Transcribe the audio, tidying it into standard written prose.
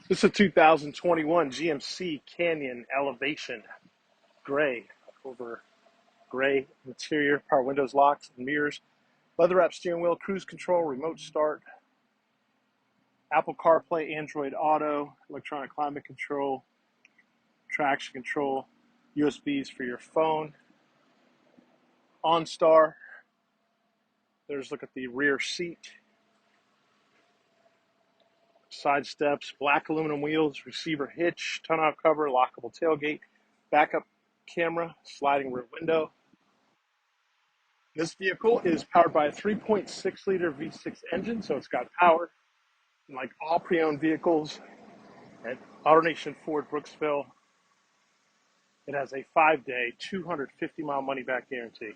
This is a 2021 GMC Canyon Elevation Gray over gray interior, power windows, locks, and mirrors, leather wrap steering wheel, cruise control, remote start, Apple CarPlay, Android Auto, electronic climate control, traction control, USBs for your phone, OnStar. There's look at the rear seat, side steps, black aluminum wheels, receiver hitch, tonneau cover, lockable tailgate, backup camera, sliding rear window. This vehicle is powered by a 3.6 liter V6 engine, so it's got power. And like all pre-owned vehicles at AutoNation Ford Brooksville, it has a 5-day, 250-mile money-back guarantee.